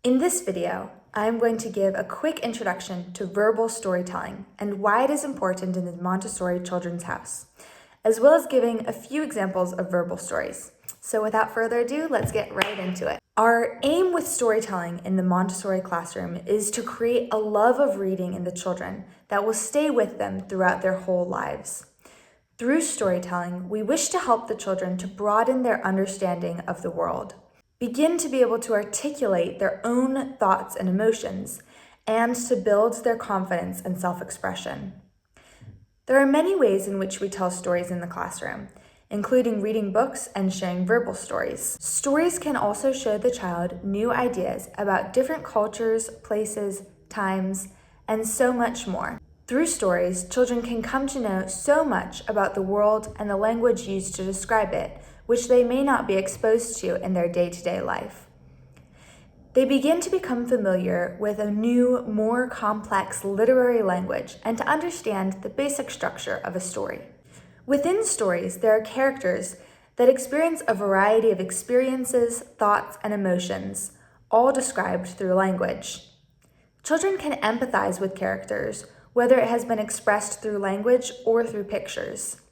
In this video, I am going to give a quick introduction to verbal storytelling and why it is important in the Montessori Children's House, as well as giving a few examples of verbal stories. So without further ado, let's get right into it. Our aim with storytelling in the Montessori classroom is to create a love of reading in the children that will stay with them throughout their whole lives. Through storytelling, we wish to help the children to broaden their understanding of the world, begin to be able to articulate their own thoughts and emotions, and to build their confidence and self-expression. There are many ways in which we tell stories in the classroom, including reading books and sharing verbal stories. Stories can also show the child new ideas about different cultures, places, times, and so much more. Through stories, children can come to know so much about the world and the language used to describe it, which they may not be exposed to in their day-to-day life. They begin to become familiar with a new, more complex literary language and to understand the basic structure of a story. Within stories, there are characters that experience a variety of experiences, thoughts, and emotions, all described through language. Children can empathize with characters, whether it has been expressed through language or through pictures.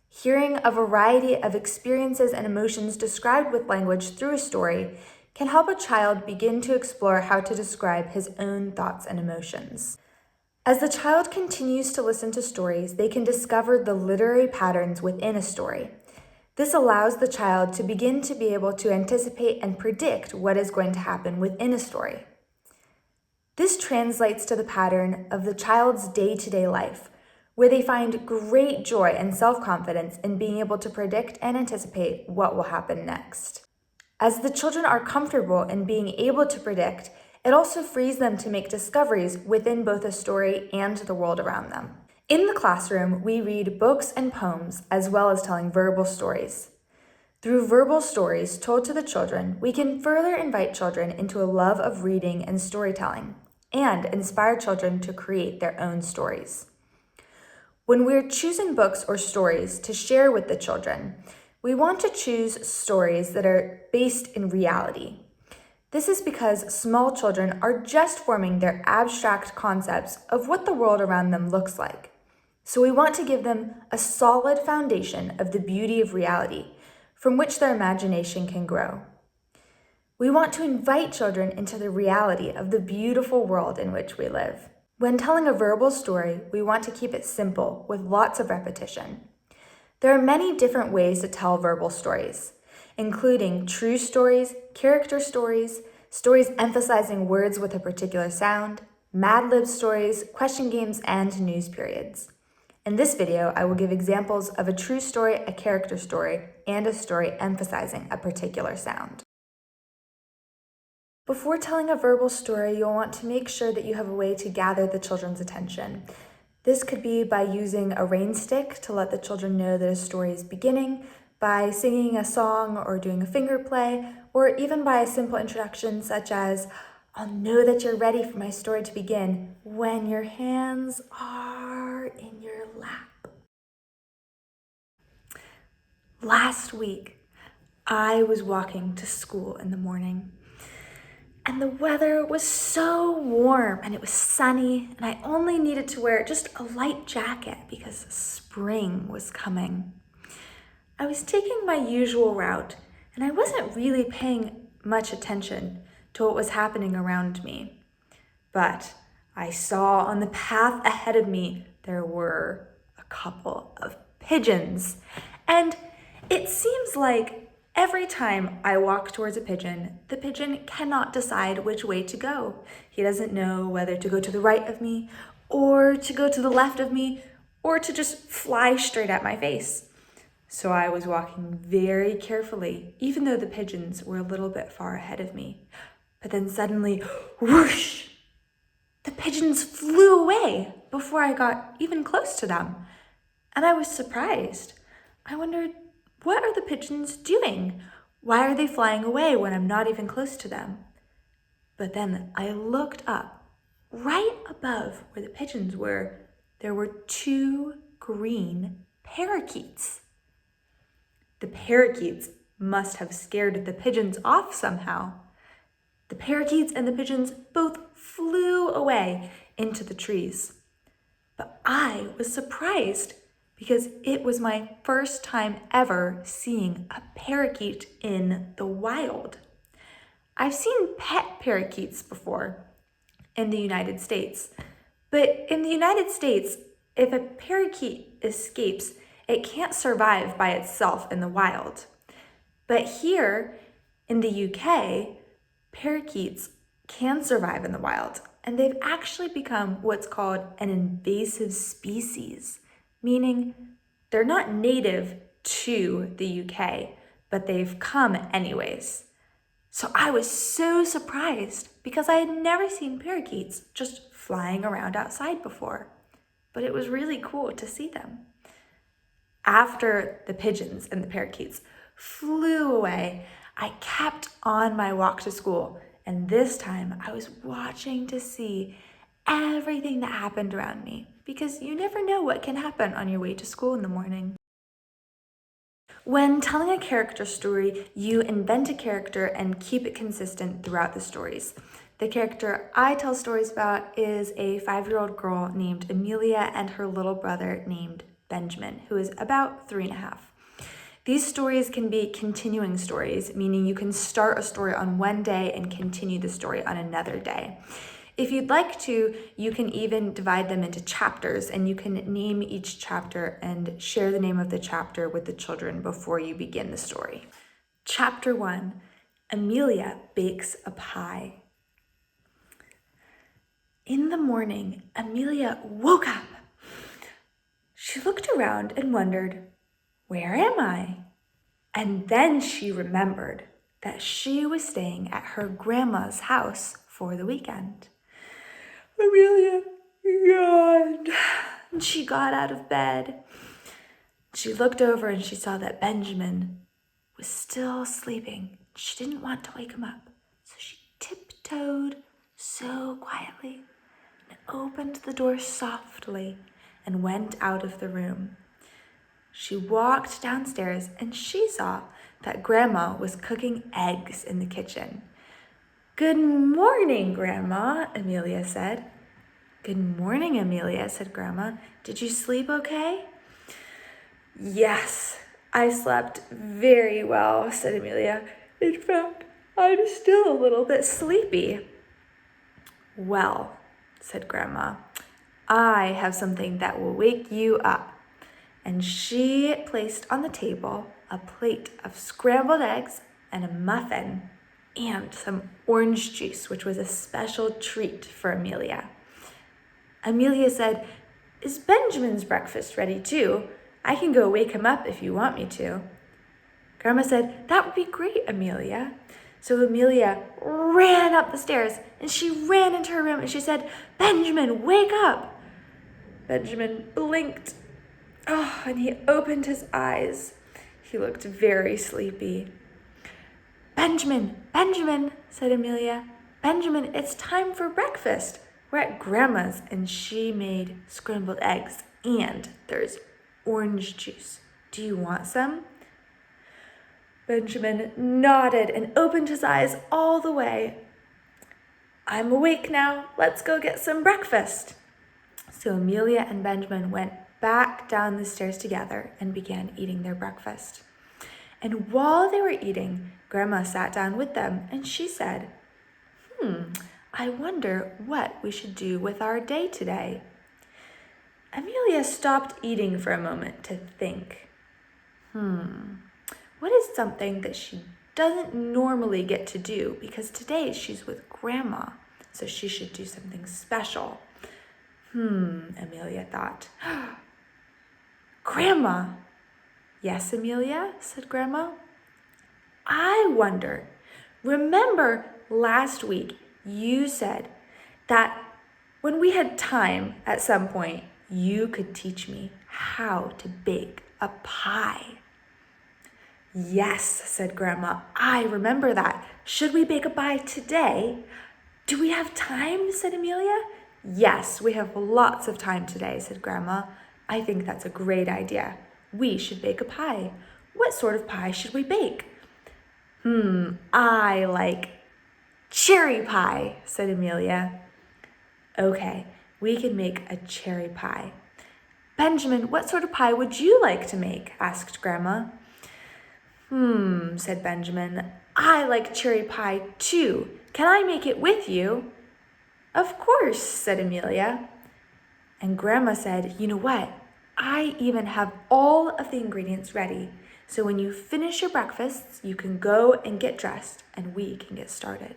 Hearing a variety of experiences and emotions described with language through a story can help a child begin to explore how to describe his own thoughts and emotions. As the child continues to listen to stories, they can discover the literary patterns within a story. This allows the child to begin to be able to anticipate and predict what is going to happen within a story. This translates to the pattern of the child's day-to-day life, where they find great joy and self-confidence in being able to predict and anticipate what will happen next. As the children are comfortable in being able to predict, it also frees them to make discoveries within both a story and the world around them. In the classroom, we read books and poems, as well as telling verbal stories. Through verbal stories told to the children, we can further invite children into a love of reading and storytelling, and inspire children to create their own stories. When we're choosing books or stories to share with the children, we want to choose stories that are based in reality. This is because small children are just forming their abstract concepts of what the world around them looks like. So we want to give them a solid foundation of the beauty of reality, from which their imagination can grow. We want to invite children into the reality of the beautiful world in which we live. When telling a verbal story, we want to keep it simple with lots of repetition. There are many different ways to tell verbal stories, including true stories, character stories, stories emphasizing words with a particular sound, Mad Lib stories, question games, and news periods. In this video, I will give examples of a true story, a character story, and a story emphasizing a particular sound. Before telling a verbal story, you'll want to make sure that you have a way to gather the children's attention. This could be by using a rain stick to let the children know that a story is beginning, by singing a song or doing a finger play, or even by a simple introduction such as, "I'll know that you're ready for my story to begin when your hands are in your lap." Last week, I was walking to school in the morning, and the weather was so warm and it was sunny, and I only needed to wear just a light jacket because spring was coming. I was taking my usual route, and I wasn't really paying much attention to what was happening around me. But I saw on the path ahead of me, there were a couple of pigeons. And it seems like every time I walk towards a pigeon, the pigeon cannot decide which way to go. He doesn't know whether to go to the right of me, or to go to the left of me, or to just fly straight at my face. So I was walking very carefully, even though the pigeons were a little bit far ahead of me. But then suddenly, whoosh! The pigeons flew away before I got even close to them. And I was surprised. I wondered, what are the pigeons doing? Why are they flying away when I'm not even close to them? But then I looked up. Right above where the pigeons were, there were two green parakeets. The parakeets must have scared the pigeons off somehow. The parakeets and the pigeons both flew away into the trees. But I was surprised because it was my first time ever seeing a parakeet in the wild. I've seen pet parakeets before in the United States, but in the United States, if a parakeet escapes, it can't survive by itself in the wild. But here in the UK, parakeets can survive in the wild, and they've actually become what's called an invasive species, meaning they're not native to the UK, but they've come anyways. So I was so surprised because I had never seen parakeets just flying around outside before, but it was really cool to see them. After the pigeons and the parakeets flew away, I kept on my walk to school, and this time I was watching to see everything that happened around me, because you never know what can happen on your way to school in the morning. When telling a character story, you invent a character and keep it consistent throughout the stories. The character I tell stories about is a 5-year-old girl named Amelia and her little brother named Benjamin, who is about 3.5. These stories can be continuing stories, meaning you can start a story on one day and continue the story on another day. If you'd like to, you can even divide them into chapters, and you can name each chapter and share the name of the chapter with the children before you begin the story. Chapter 1, Amelia Bakes a Pie. In the morning, Amelia woke up. She looked around and wondered, "Where am I?" And then she remembered that she was staying at her grandma's house for the weekend. Amelia yawned, and she got out of bed. She looked over and she saw that Benjamin was still sleeping. She didn't want to wake him up, so she tiptoed so quietly and opened the door softly and went out of the room. She walked downstairs and she saw that Grandma was cooking eggs in the kitchen. "Good morning, Grandma," Amelia said. "Good morning, Amelia," said Grandma. "Did you sleep okay?" "Yes, I slept very well," said Amelia. "In fact, I'm still a little bit sleepy." "Well," said Grandma, "I have something that will wake you up." And she placed on the table a plate of scrambled eggs and a muffin and some orange juice, which was a special treat for Amelia. Amelia said, "Is Benjamin's breakfast ready too? I can go wake him up if you want me to." Grandma said, "That would be great, Amelia." So Amelia ran up the stairs and she ran into her room and she said, "Benjamin, wake up." Benjamin blinked. And he opened his eyes. He looked very sleepy. "Benjamin, Benjamin," said Amelia. "Benjamin, it's time for breakfast. We're at Grandma's and she made scrambled eggs and there's orange juice. Do you want some?" Benjamin nodded and opened his eyes all the way. "I'm awake now. Let's go get some breakfast." So Amelia and Benjamin went back down the stairs together and began eating their breakfast. And while they were eating, Grandma sat down with them and she said, "I wonder what we should do with our day today." Amelia stopped eating for a moment to think. What is something that she doesn't normally get to do, because today she's with Grandma, so she should do something special. Amelia thought. "Grandma." "Yes, Amelia," said Grandma. "I wonder, remember last week you said that when we had time at some point, you could teach me how to bake a pie." "Yes," said Grandma, "I remember that. Should we bake a pie today?" "Do we have time?" said Amelia. "Yes, we have lots of time today," said Grandma. "I think that's a great idea. We should bake a pie. What sort of pie should we bake?" I like Cherry pie, said Amelia. Okay, we can make a cherry pie. Benjamin, what sort of pie would you like to make? Asked Grandma. Said Benjamin. I like cherry pie too. Can I make it with you? Of course, said Amelia. And Grandma said, you know what? I even have all of the ingredients ready. So when you finish your breakfasts, you can go and get dressed and we can get started.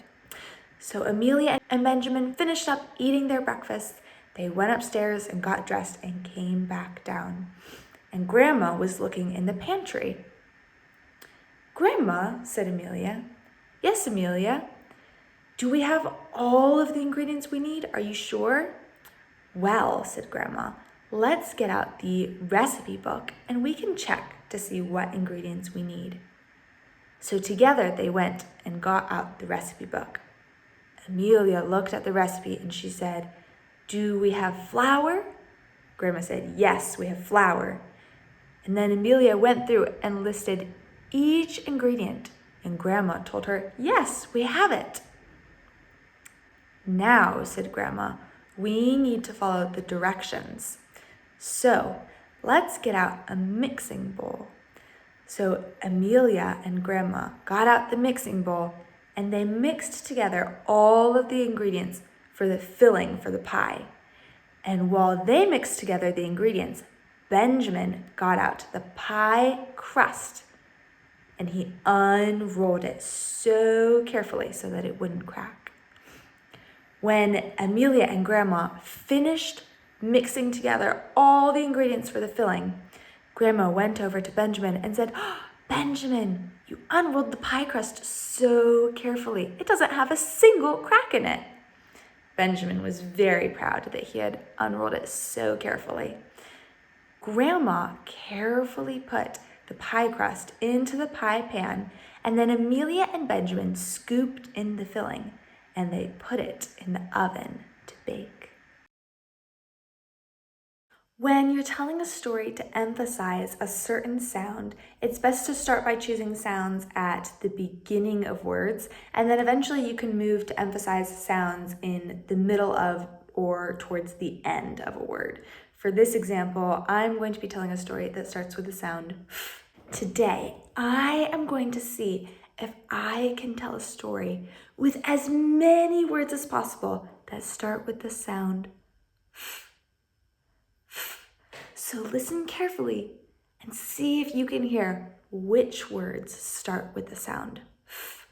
So Amelia and Benjamin finished up eating their breakfast. They went upstairs and got dressed and came back down. And Grandma was looking in the pantry. Grandma, said Amelia. Yes, Amelia. Do we have all of the ingredients we need? Are you sure? Well, said Grandma, let's get out the recipe book and we can check to see what ingredients we need. So together they went and got out the recipe book. Amelia looked at the recipe and she said, do we have flour? Grandma said, yes, we have flour. And then Amelia went through and listed each ingredient, and Grandma told her, yes, we have it. Now, said Grandma, we need to follow the directions. So let's get out a mixing bowl. So Amelia and Grandma got out the mixing bowl and they mixed together all of the ingredients for the filling for the pie. And while they mixed together the ingredients, Benjamin got out the pie crust and he unrolled it so carefully so that it wouldn't crack. When Amelia and Grandma finished mixing together all the ingredients for the filling, Grandma went over to Benjamin and said, oh, Benjamin, you unrolled the pie crust so carefully. It doesn't have a single crack in it. Benjamin was very proud that he had unrolled it so carefully. Grandma carefully put the pie crust into the pie pan, and then Amelia and Benjamin scooped in the filling, and they put it in the oven to bake. When you're telling a story to emphasize a certain sound, it's best to start by choosing sounds at the beginning of words, and then eventually you can move to emphasize sounds in the middle of or towards the end of a word. For this example, I'm going to be telling a story that starts with the sound f. Today, I am going to see if I can tell a story with as many words as possible that start with the sound f. So listen carefully and see if you can hear which words start with the sound f.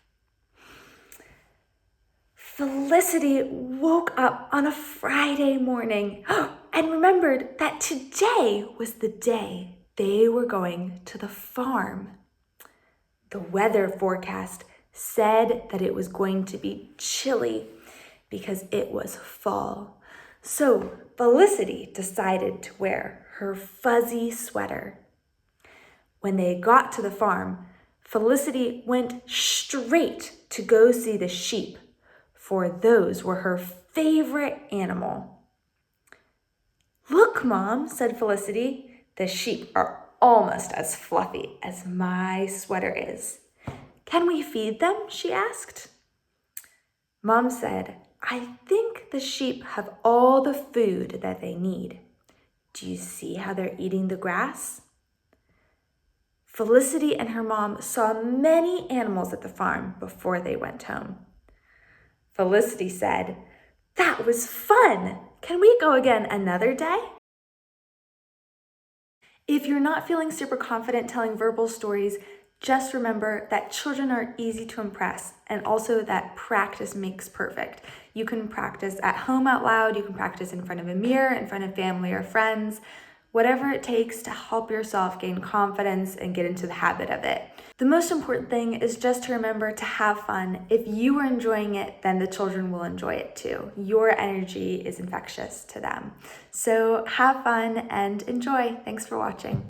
Felicity woke up on a Friday morning and remembered that today was the day they were going to the farm. The weather forecast said that it was going to be chilly because it was fall. So Felicity decided to wear her fuzzy sweater. When they got to the farm, Felicity went straight to go see the sheep, for those were her favorite animal. Look, Mom, said Felicity, the sheep are almost as fluffy as my sweater is. Can we feed them? She asked. Mom said, I think the sheep have all the food that they need. Do you see how they're eating the grass? Felicity and her mom saw many animals at the farm before they went home. Felicity said, that was fun. Can we go again another day? If you're not feeling super confident telling verbal stories, just remember that children are easy to impress and also that practice makes perfect. You can practice at home out loud, you can practice in front of a mirror, in front of family or friends, whatever it takes to help yourself gain confidence and get into the habit of it. The most important thing is just to remember to have fun. If you are enjoying it, then the children will enjoy it too. Your energy is infectious to them. So have fun and enjoy. Thanks for watching.